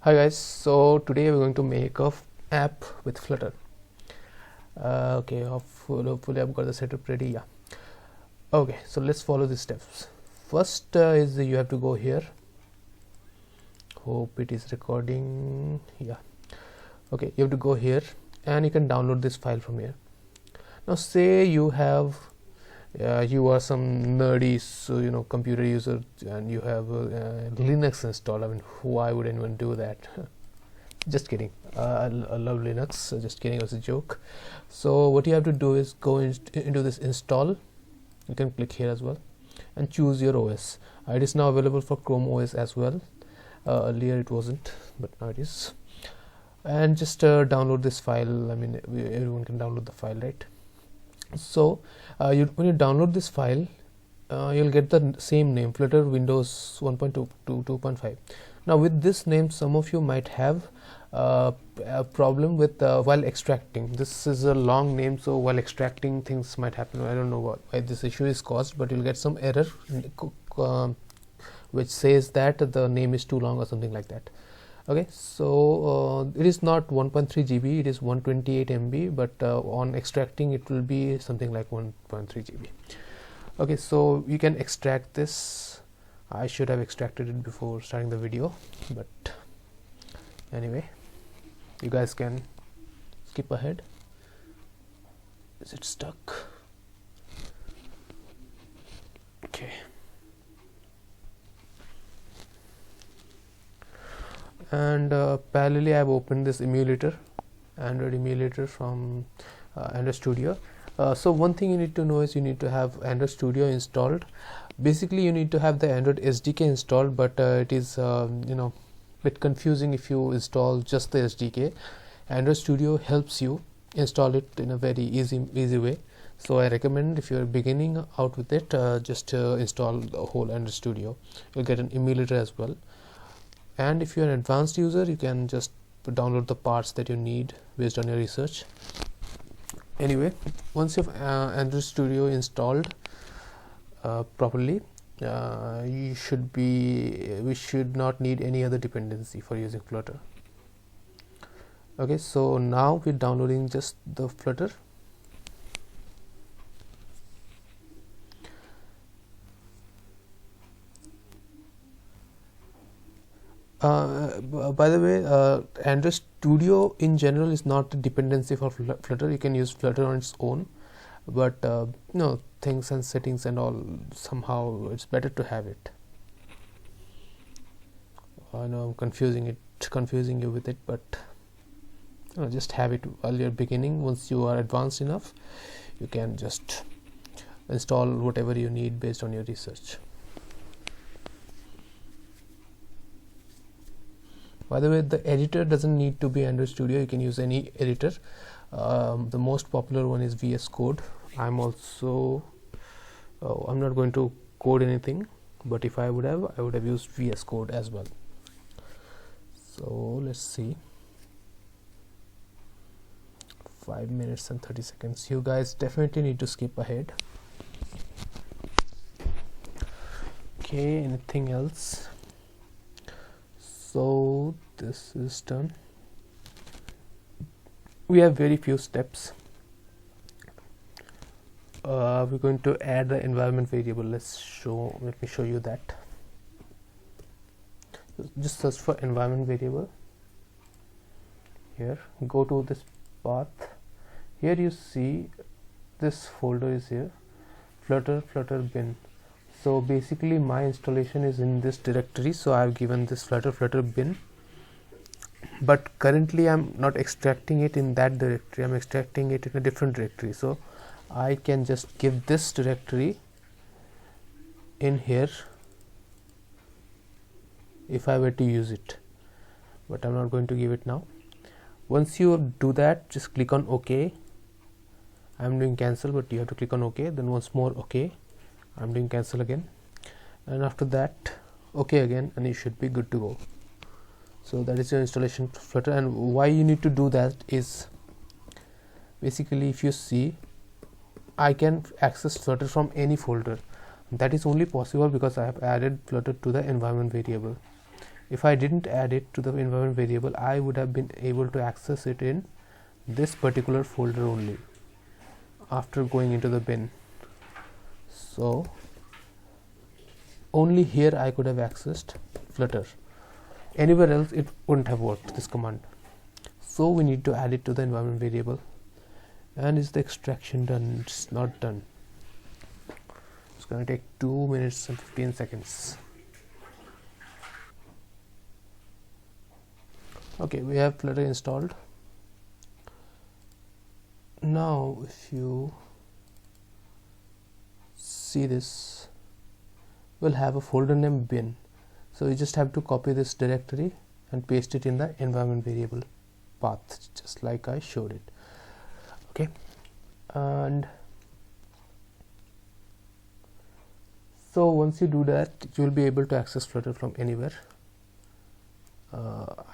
Hi guys, so today we're going to make a app with Flutter. Okay, hopefully I've got the setup ready. Yeah. Okay, so let's follow the steps. First is you have to go here. Hope it is recording. Yeah. Okay, you have to go here and you can download this file from here. Now say you have you are some nerdy computer user and you have Linux installed. I mean, why would anyone do that? Just kidding. I love Linux, so just kidding, it was a joke. So what you have to do is go into this install. You can click here as well and choose your OS. It is now available for Chrome OS as well. Earlier it wasn't, but now it is. And just download this file. I mean, everyone can download the file, right? So when you download this file, you'll get the same name, Flutter Windows 1.2 to 2.5. Now with this name, some of you might have a problem with while extracting. This is a long name, so while extracting things might happen. I don't know why this issue is caused, but you'll get some error which says that the name is too long or something like that. Okay, so it is not 1.3 GB, it is 128 MB, but on extracting it will be something like 1.3 GB. Okay, so you can extract this. I should have extracted it before starting the video, but anyway, you guys can skip ahead. Is it stuck? Okay. And parallelly I have opened this emulator, Android emulator from Android Studio. So one thing you need to know is you need to have Android Studio installed. Basically you need to have the Android SDK installed, but it is bit confusing if you install just the SDK. Android Studio helps you install it in a very easy way. So I recommend, if you are beginning out with it, just install the whole Android Studio. You'll get an emulator as well. And if you're an advanced user, you can just download the parts that you need based on your research. Anyway, once you have Android Studio installed properly, we should not need any other dependency for using Flutter. Okay, so now we're downloading just the Flutter. By the way, Android Studio in general is not a dependency for Flutter. You can use Flutter on its own, but things and settings and all, somehow it's better to have it. I know I'm confusing you with it, but just have it while you're beginning. Once you are advanced enough, you can just install whatever you need based on your research. By the way, the editor doesn't need to be Android Studio. You can use any editor. The most popular one is VS Code. I'm not going to code anything, but if I would have used VS Code as well. So let's see. 5 minutes and 30 seconds. You guys definitely need to skip ahead. Okay, anything else? So this is done. We have very few steps. We're going to add the environment variable. Let me show you that. Just search for environment variable. Here, go to this path. Here you see this folder is here, Flutter bin. So basically my installation is in this directory, so I have given this Flutter bin, but currently I'm not extracting it in that directory. I'm extracting it in a different directory, so I can just give this directory in here if I were to use it, but I'm not going to give it now. Once you do that, just click on OK. I'm doing cancel, but you have to click on OK, then once more OK. I'm doing cancel again, and after that OK again, and you should be good to go. So that is your installation of Flutter. And why you need to do that is, basically if you see, I can access Flutter from any folder. That is only possible because I have added Flutter to the environment variable. if I didn't add it to the environment variable, I would have been able to access it in this particular folder only after going into the bin. So only here I could have accessed Flutter. Anywhere else it wouldn't have worked, this command. So we need to add it to the environment variable. And is the extraction done? It's not done. It's going to take 2 minutes and 15 seconds. Okay, we have Flutter installed. Now if you see this, we'll have a folder name bin. So you just have to copy this directory and paste it in the environment variable path, just like I showed it. Okay, and so once you do that, you will be able to access Flutter from anywhere.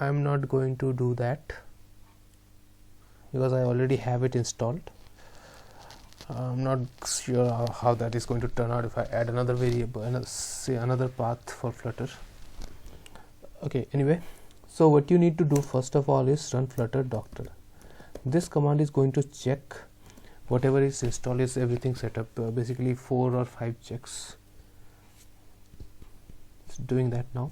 I'm not going to do that because I already have it installed. I'm not sure how that is going to turn out if I add another variable and say another path for Flutter. Okay, anyway, so what you need to do first of all is run Flutter Doctor. This command is going to check whatever is installed, is everything set up, basically 4 or 5 checks. It's doing that now.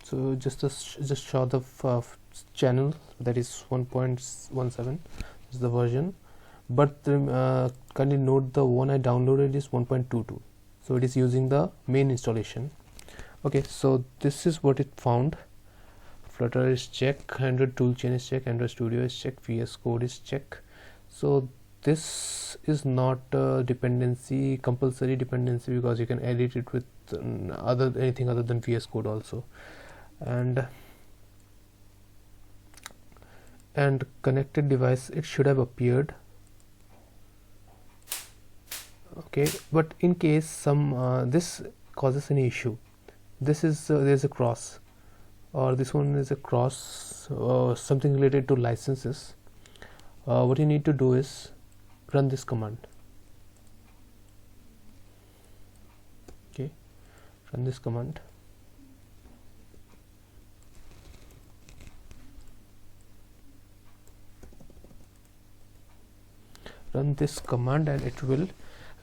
So just show the channel, that is 1.17 is the version, but kindly note the one I downloaded is 1.22, so it is using the main installation. Okay, so this is what it found. Flutter is check, Android toolchain is check, Android Studio is check, VS Code is check. So this is not a dependency, compulsory dependency, because you can edit it with anything other than VS Code also. And connected device, it should have appeared. Okay, but in case some this causes any issue, this is there's a cross, or this one is a cross, something related to licenses. What you need to do is run this command. Okay, run this command. Run this command and it will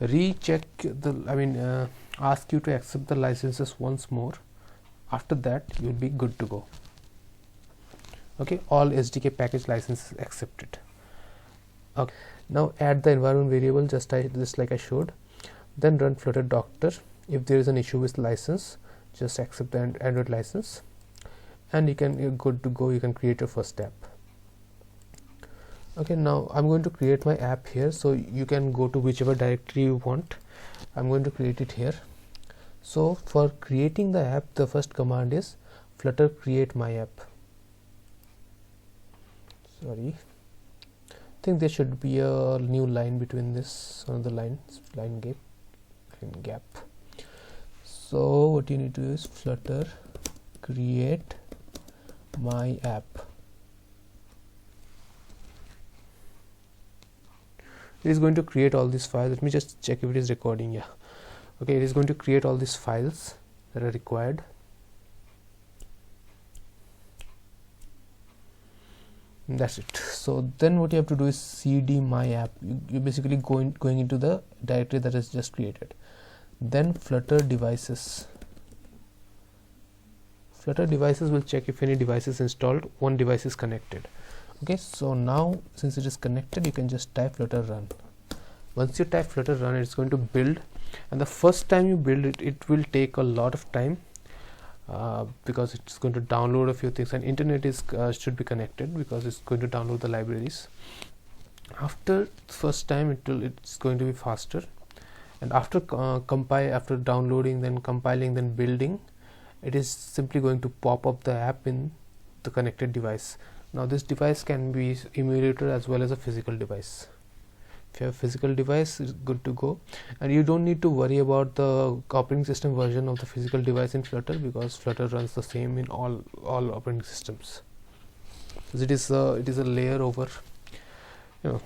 recheck the ask you to accept the licenses once more. After that you will be good to go. Okay, all SDK package licenses accepted. Okay, now add the environment variable just like I showed. Then run Flutter Doctor. If there is an issue with license, just accept the Android license, and you're good to go. You can create your first app. Okay, now I'm going to create my app here, so you can go to whichever directory you want. I'm going to create it here. So for creating the app, the first command is flutter create my app. Sorry, I think there should be a new line between this, another line gap. So what you need to do is flutter create my app. It is going to create all these files. Let me just check if it is recording. Yeah, okay, it is going to create all these files that are required. And that's it. So then what you have to do is cd my app. You basically going into the directory that is just created. Then flutter devices. Flutter devices will check if any device is installed. One device is connected. Okay, so now since it is connected, you can just type flutter run. Once you type flutter run, it's going to build, and the first time you build it, it will take a lot of time because it's going to download a few things, and internet is should be connected because it's going to download the libraries. After first time, it's going to be faster, and after after downloading, then compiling, then building, it is simply going to pop up the app in the connected device. Now this device can be emulator as well as a physical device. If you have a physical device, it's good to go, and you don't need to worry about the operating system version of the physical device in Flutter, because Flutter runs the same in all operating systems. So it is a layer over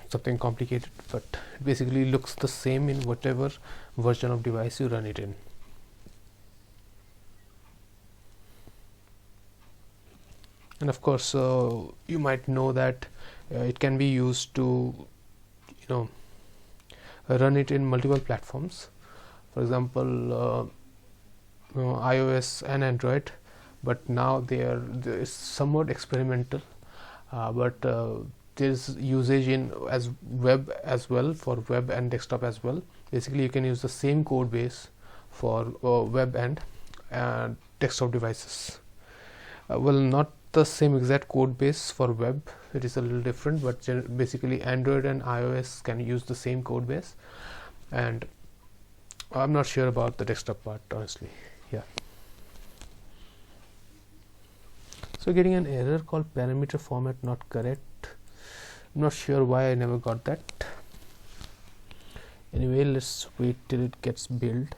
something complicated, but it basically looks the same in whatever version of device you run it in. And of course you might know that it can be used to run it in multiple platforms. For example, iOS and Android, but now there is somewhat experimental, but there's usage in as web as well, for web and desktop as well. Basically you can use the same code base for web and desktop devices. Well, not the same exact code base for web, it is a little different, but basically Android and iOS can use the same code base, and I'm not sure about the desktop part, honestly. Yeah. So getting an error called parameter format not correct. I'm not sure why I never got that. Anyway, let's wait till it gets built.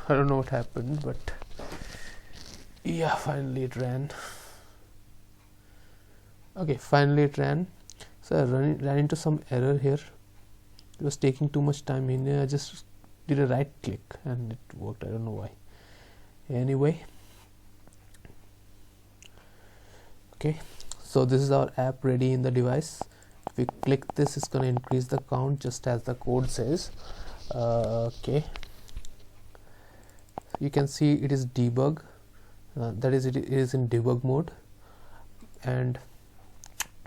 I don't know what happened, but yeah, finally it ran. Okay, finally it ran. So I ran into some error here. It was taking too much time in here. I just did a right click and it worked. I don't know why. Anyway, okay, so this is our app ready in the device. If we click this, it's going to increase the count just as the code says. Okay, you can see it is debug, that is, it is in debug mode, and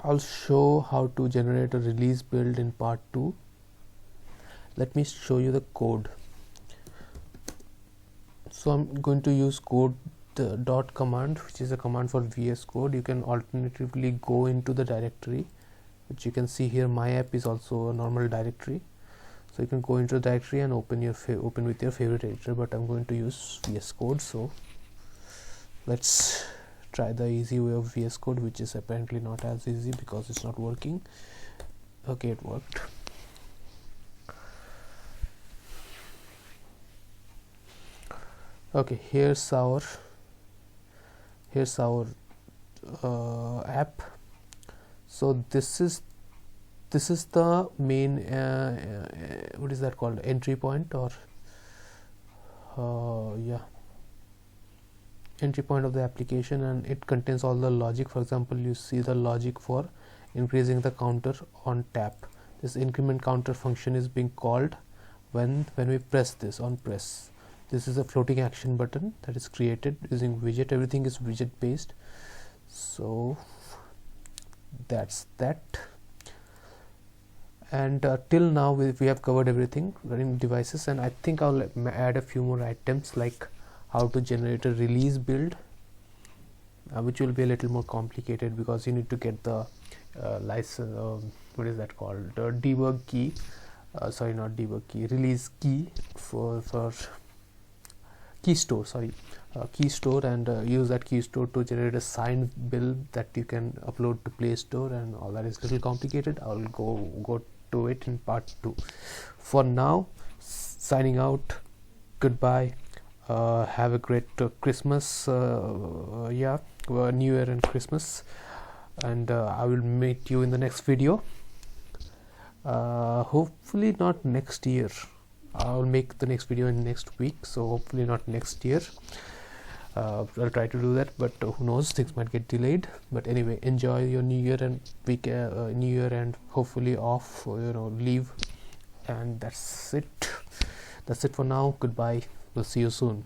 I'll show how to generate a release build in part 2. Let me show you the code. So I'm going to use code dot command, which is a command for VS Code. You can alternatively go into the directory, which you can see here. My app is also a normal directory, so you can go into the directory and open with your favorite editor, but I'm going to use VS Code. So let's try the easy way of VS Code, which is apparently not as easy because it's not working. Okay, it worked. Okay, here's our app. So this is the main what is that called, entry point, or yeah, entry point of the application, and it contains all the logic. For example, you see the logic for increasing the counter on tap. This increment counter function is being called when we press this on press. This is a floating action button that is created using widget. Everything is widget based. So that's that. And till now we have covered everything running devices, and I think I'll add a few more items, like how to generate a release build, which will be a little more complicated because you need to get the license, what is that called, debug key, sorry, not debug key, release key for key store, key store, and use that key store to generate a signed build that you can upload to Play Store, and all that is a little complicated. I'll go to it in part 2. For now, signing out. Goodbye. Have a great Christmas, New Year and Christmas, and I will meet you in the next video. Hopefully not next year. I'll make the next video in next week, so hopefully not next year. I'll try to do that, but who knows, things might get delayed. But anyway, enjoy your New Year and New Year, and hopefully off, leave, and that's it for now. Goodbye, we'll see you soon.